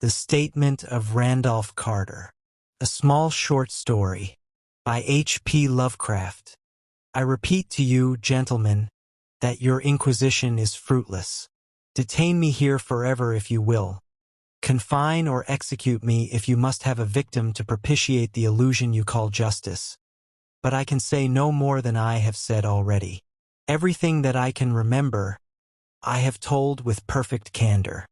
The Statement of Randolph Carter. A small short story by H.P. Lovecraft. I repeat to you, gentlemen, that your inquisition is fruitless. Detain me here forever if you will. Confine or execute me if you must have a victim to propitiate the illusion you call justice. But I can say no more than I have said already. Everything that I can remember, I have told with perfect candor.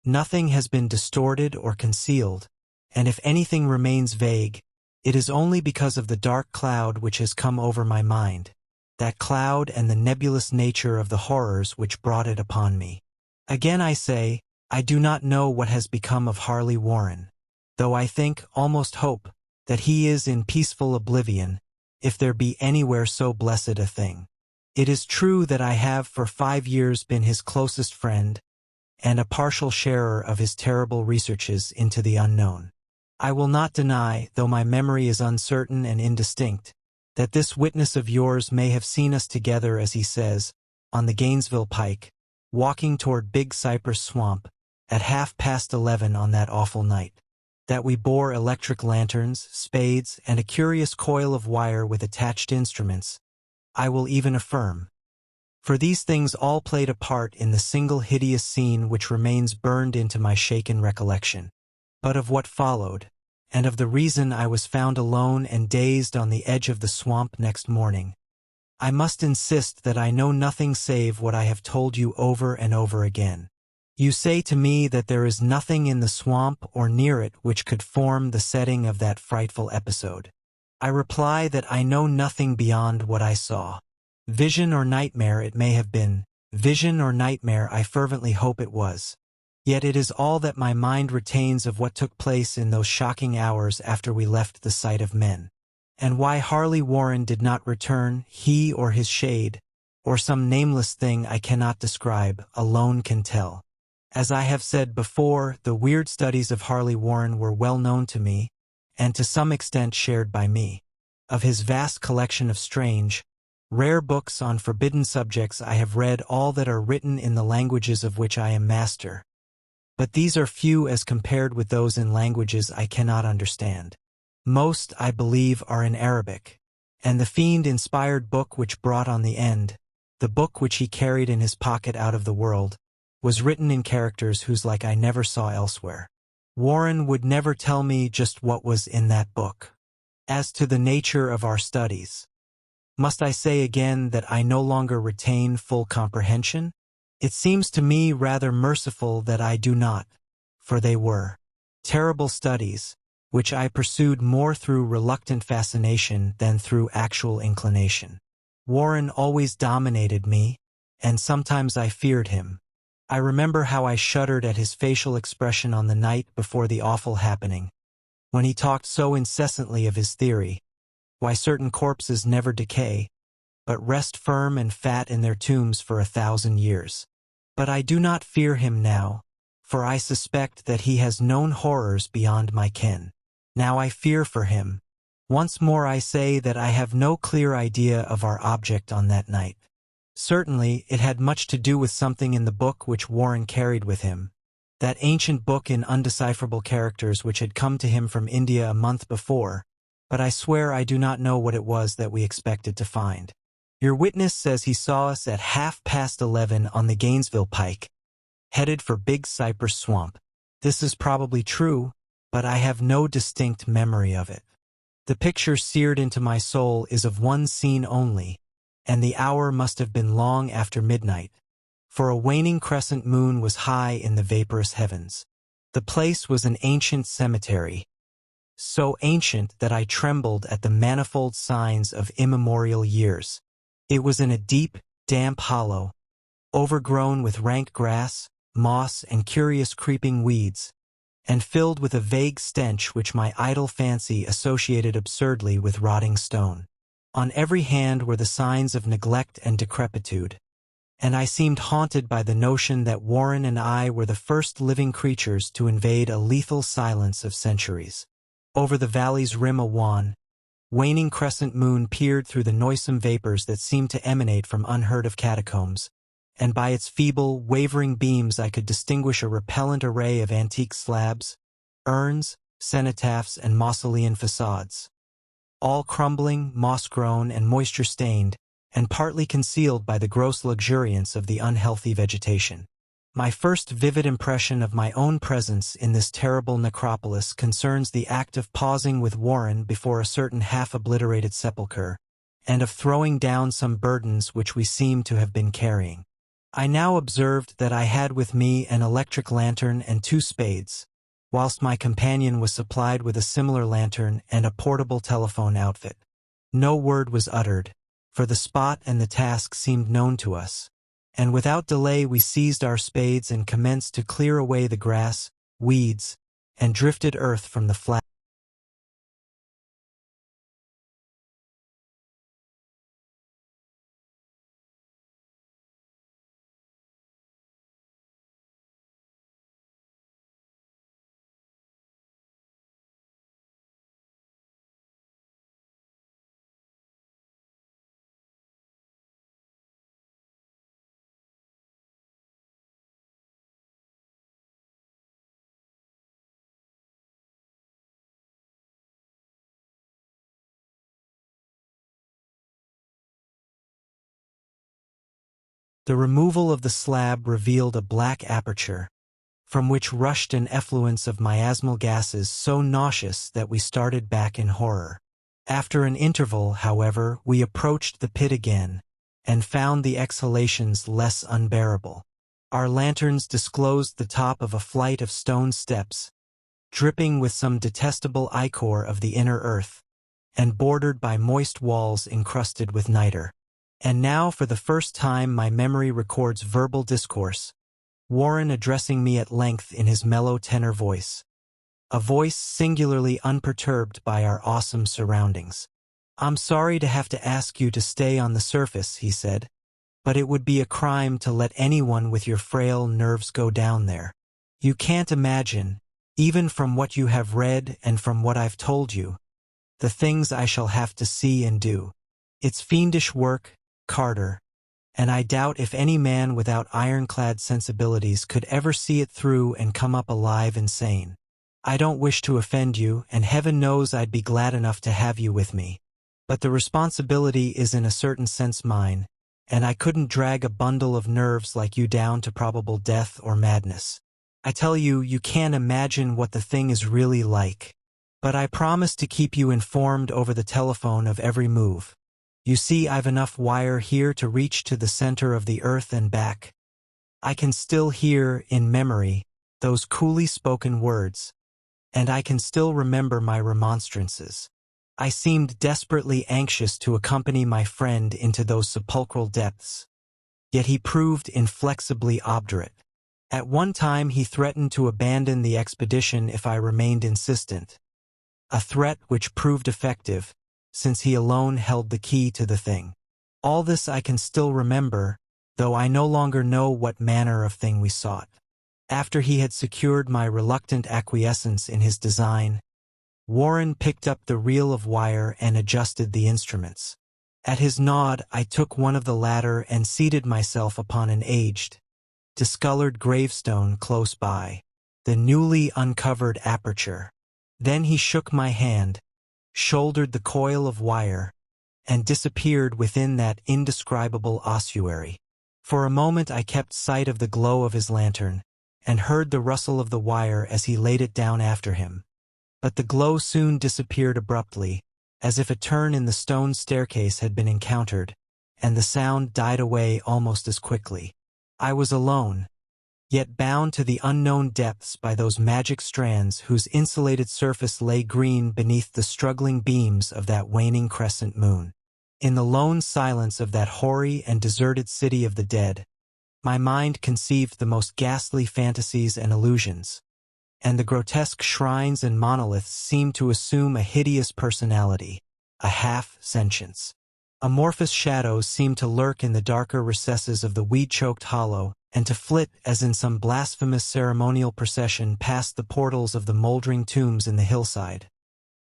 Nothing has been distorted or concealed, and if anything remains vague, it is only because of the dark cloud which has come over my mind, that cloud and the nebulous nature of the horrors which brought it upon me. Again I say, I do not know what has become of Harley Warren, though I think, almost hope, that he is in peaceful oblivion, if there be anywhere so blessed a thing. It is true that I have for 5 years been his closest friend, and a partial sharer of his terrible researches into the unknown. I will not deny, though my memory is uncertain and indistinct, that this witness of yours may have seen us together, as he says, on the Gainesville Pike, walking toward Big Cypress Swamp, at 11:30 on that awful night. That we bore electric lanterns, spades, and a curious coil of wire with attached instruments, I will even affirm. For these things all played a part in the single hideous scene which remains burned into my shaken recollection. But of what followed, and of the reason I was found alone and dazed on the edge of the swamp next morning, I must insist that I know nothing save what I have told you over and over again. You say to me that there is nothing in the swamp or near it which could form the setting of that frightful episode. I reply that I know nothing beyond what I saw. Vision or nightmare it may have been. Vision or nightmare I fervently hope it was. Yet it is all that my mind retains of what took place in those shocking hours after we left the sight of men. And why Harley Warren did not return, he or his shade, or some nameless thing I cannot describe, alone can tell. As I have said before, the weird studies of Harley Warren were well known to me, and to some extent shared by me. Of his vast collection of strange, rare books on forbidden subjects I have read all that are written in the languages of which I am master. But these are few as compared with those in languages I cannot understand. Most, I believe, are in Arabic, and the fiend-inspired book which brought on the end, the book which he carried in his pocket out of the world, was written in characters whose like I never saw elsewhere. Warren would never tell me just what was in that book. As to the nature of our studies, must I say again that I no longer retain full comprehension? It seems to me rather merciful that I do not, for they were terrible studies, which I pursued more through reluctant fascination than through actual inclination. Warren always dominated me, and sometimes I feared him. I remember how I shuddered at his facial expression on the night before the awful happening, when he talked so incessantly of his theory, why certain corpses never decay, but rest firm and fat in their tombs for 1,000 years. But I do not fear him now, for I suspect that he has known horrors beyond my ken. Now I fear for him. Once more I say that I have no clear idea of our object on that night. Certainly, it had much to do with something in the book which Warren carried with him, that ancient book in undecipherable characters which had come to him from India a month before, but I swear I do not know what it was that we expected to find. Your witness says he saw us at 11:30 on the Gainesville Pike, headed for Big Cypress Swamp. This is probably true, but I have no distinct memory of it. The picture seared into my soul is of one scene only, and the hour must have been long after midnight, for a waning crescent moon was high in the vaporous heavens. The place was an ancient cemetery, so ancient that I trembled at the manifold signs of immemorial years. It was in a deep, damp hollow, overgrown with rank grass, moss, and curious creeping weeds, and filled with a vague stench which my idle fancy associated absurdly with rotting stone. On every hand were the signs of neglect and decrepitude, and I seemed haunted by the notion that Warren and I were the first living creatures to invade a lethal silence of centuries. Over the valley's rim a wan, waning crescent moon peered through the noisome vapors that seemed to emanate from unheard-of catacombs, and by its feeble, wavering beams I could distinguish a repellent array of antique slabs, urns, cenotaphs, and mausolean facades. All crumbling, moss-grown, and moisture-stained, and partly concealed by the gross luxuriance of the unhealthy vegetation. My first vivid impression of my own presence in this terrible necropolis concerns the act of pausing with Warren before a certain half-obliterated sepulchre, and of throwing down some burdens which we seemed to have been carrying. I now observed that I had with me an electric lantern and 2 spades, whilst my companion was supplied with a similar lantern and a portable telephone outfit. No word was uttered, for the spot and the task seemed known to us, and without delay we seized our spades and commenced to clear away the grass, weeds, and drifted earth from the flat. The removal of the slab revealed a black aperture, from which rushed an effluence of miasmal gases so nauseous that we started back in horror. After an interval, however, we approached the pit again, and found the exhalations less unbearable. Our lanterns disclosed the top of a flight of stone steps, dripping with some detestable ichor of the inner earth, and bordered by moist walls encrusted with niter. And now, for the first time, my memory records verbal discourse, Warren addressing me at length in his mellow tenor voice, a voice singularly unperturbed by our awesome surroundings. "I'm sorry to have to ask you to stay on the surface," he said, "but it would be a crime to let anyone with your frail nerves go down there. You can't imagine, even from what you have read and from what I've told you, the things I shall have to see and do. It's fiendish work, Carter, and I doubt if any man without ironclad sensibilities could ever see it through and come up alive and sane. I don't wish to offend you, and heaven knows I'd be glad enough to have you with me. But the responsibility is in a certain sense mine, and I couldn't drag a bundle of nerves like you down to probable death or madness. I tell you, you can't imagine what the thing is really like. But I promise to keep you informed over the telephone of every move. You see, I've enough wire here to reach to the center of the earth and back. I can still hear, in memory, those coolly spoken words, and I can still remember my remonstrances. I seemed desperately anxious to accompany my friend into those sepulchral depths, yet he proved inflexibly obdurate. At one time he threatened to abandon the expedition if I remained insistent, a threat which proved effective, since he alone held the key to the thing. All this I can still remember, though I no longer know what manner of thing we sought. After he had secured my reluctant acquiescence in his design, Warren picked up the reel of wire and adjusted the instruments. At his nod, I took one of the latter and seated myself upon an aged, discolored gravestone close by, the newly uncovered aperture. Then he shook my hand, shouldered the coil of wire, and disappeared within that indescribable ossuary. For a moment I kept sight of the glow of his lantern, and heard the rustle of the wire as he laid it down after him. But the glow soon disappeared abruptly, as if a turn in the stone staircase had been encountered, and the sound died away almost as quickly. I was alone, yet bound to the unknown depths by those magic strands whose insulated surface lay green beneath the struggling beams of that waning crescent moon. In the lone silence of that hoary and deserted city of the dead, my mind conceived the most ghastly fantasies and illusions, and the grotesque shrines and monoliths seemed to assume a hideous personality, a half-sentience. Amorphous shadows seemed to lurk in the darker recesses of the weed-choked hollow, and to flit as in some blasphemous ceremonial procession past the portals of the moldering tombs in the hillside.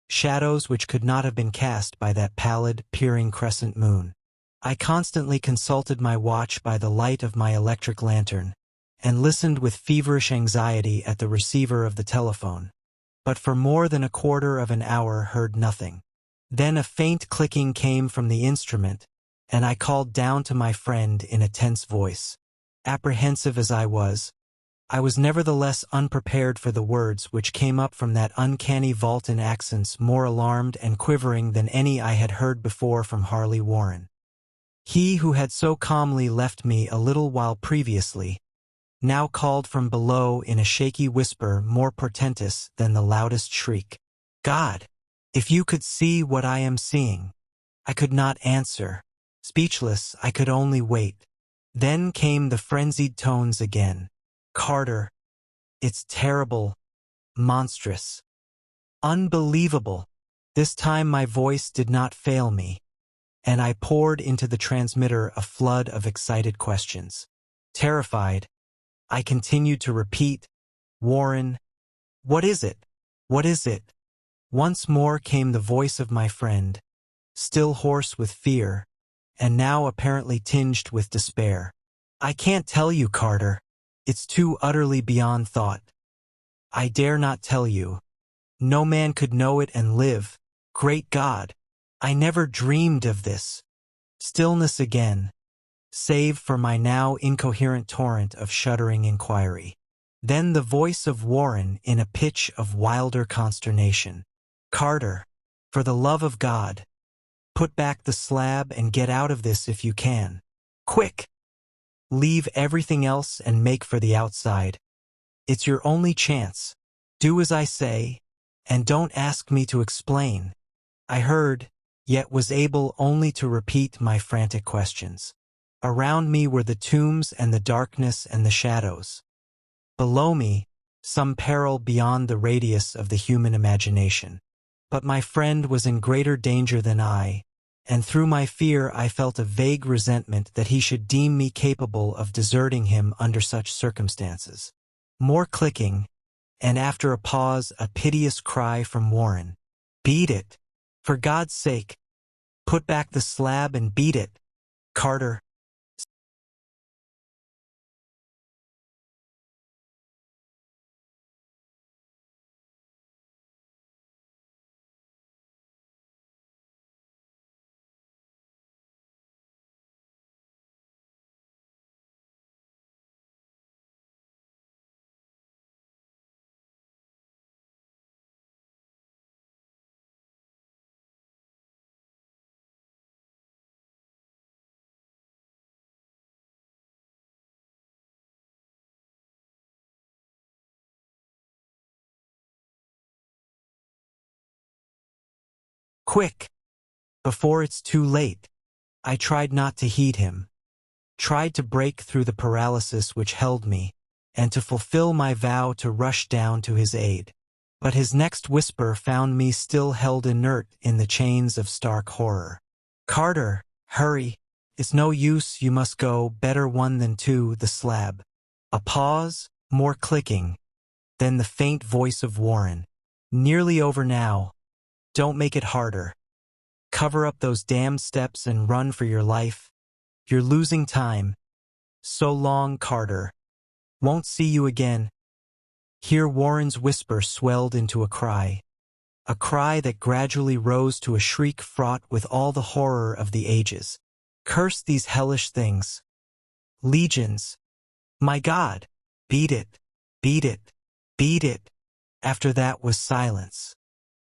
Shadows which could not have been cast by that pallid, peering crescent moon. I constantly consulted my watch by the light of my electric lantern, and listened with feverish anxiety at the receiver of the telephone. but for more than a quarter of an hour heard nothing. Then a faint clicking came from the instrument, and I called down to my friend in a tense voice. Apprehensive as I was nevertheless unprepared for the words which came up from that uncanny vault in accents more alarmed and quivering than any I had heard before from Harley Warren. He who had so calmly left me a little while previously, now called from below in a shaky whisper more portentous than the loudest shriek. God, if you could see what I am seeing. I could not answer. Speechless, I could only wait. Then came the frenzied tones again. Carter, it's terrible, monstrous, unbelievable. This time my voice did not fail me, and I poured into the transmitter a flood of excited questions. Terrified, I continued to repeat, Warren, what is it? What is it? Once more came the voice of my friend, still hoarse with fear, and now apparently tinged with despair. I can't tell you, Carter. It's too utterly beyond thought. I dare not tell you. No man could know it and live. Great God! I never dreamed of this. Stillness again, save for my now incoherent torrent of shuddering inquiry. Then the voice of Warren in a pitch of wilder consternation. Carter, for the love of God, put back the slab and get out of this if you can. Quick! Leave everything else and make for the outside. It's your only chance. Do as I say, and don't ask me to explain. I heard, yet was able only to repeat my frantic questions. Around me were the tombs and the darkness and the shadows. Below me, some peril beyond the radius of the human imagination. But my friend was in greater danger than I, and through my fear I felt a vague resentment that he should deem me capable of deserting him under such circumstances. More clicking, and after a pause a piteous cry from Warren. Beat it! For God's sake! Put back the slab and beat it! Carter! Quick! Before it's too late. I tried not to heed him, tried to break through the paralysis which held me, and to fulfill my vow to rush down to his aid. But his next whisper found me still held inert in the chains of stark horror. Carter, hurry! It's no use, you must go, better one than two, the slab. A pause, more clicking, then the faint voice of Warren. Nearly over now. Don't make it harder. Cover up those damned steps and run for your life. You're losing time. So long, Carter. Won't see you again. Here Warren's whisper swelled into a cry that gradually rose to a shriek fraught with all the horror of the ages. Curse these hellish things. Legions. My God! Beat it! Beat it! Beat it! After that was silence.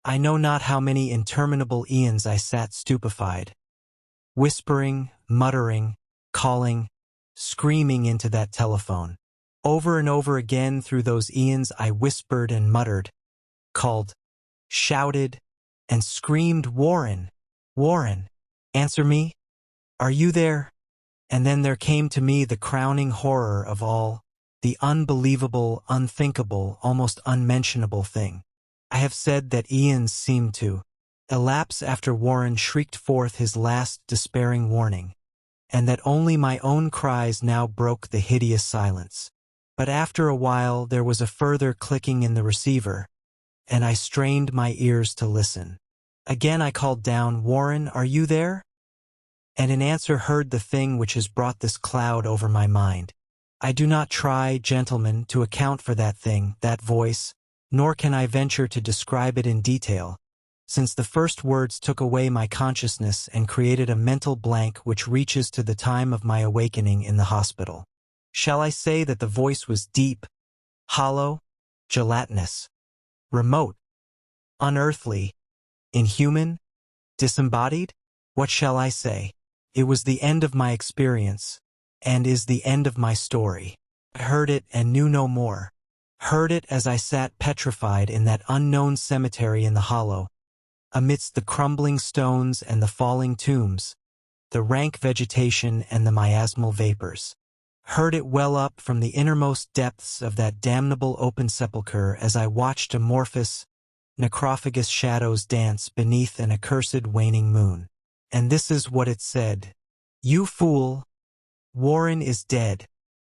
I know not how many interminable eons I sat stupefied, whispering, muttering, calling, screaming into that telephone. Over and over again through those eons I whispered and muttered, called, shouted, and screamed, Warren! Warren! Answer me! Are you there? And then there came to me the crowning horror of all, the unbelievable, unthinkable, almost unmentionable thing. I have said that eons seemed to elapse after Warren shrieked forth his last despairing warning, and that only my own cries now broke the hideous silence. But after a while there was a further clicking in the receiver, and I strained my ears to listen. Again I called down, Warren, are you there? And in answer heard the thing which has brought this cloud over my mind. I do not try, gentlemen, to account for that thing, that voice, nor can I venture to describe it in detail, since the first words took away my consciousness and created a mental blank which reaches to the time of my awakening in the hospital. Shall I say that the voice was deep, hollow, gelatinous, remote, unearthly, inhuman, disembodied? What shall I say? It was the end of my experience, and is the end of my story. I heard it and knew no more. Heard it as I sat petrified in that unknown cemetery in the hollow, amidst the crumbling stones and the falling tombs, the rank vegetation and the miasmal vapors. Heard it well up from the innermost depths of that damnable open sepulchre as I watched amorphous, necrophagous shadows dance beneath an accursed waning moon. And this is what it said. "You fool! Warren is dead.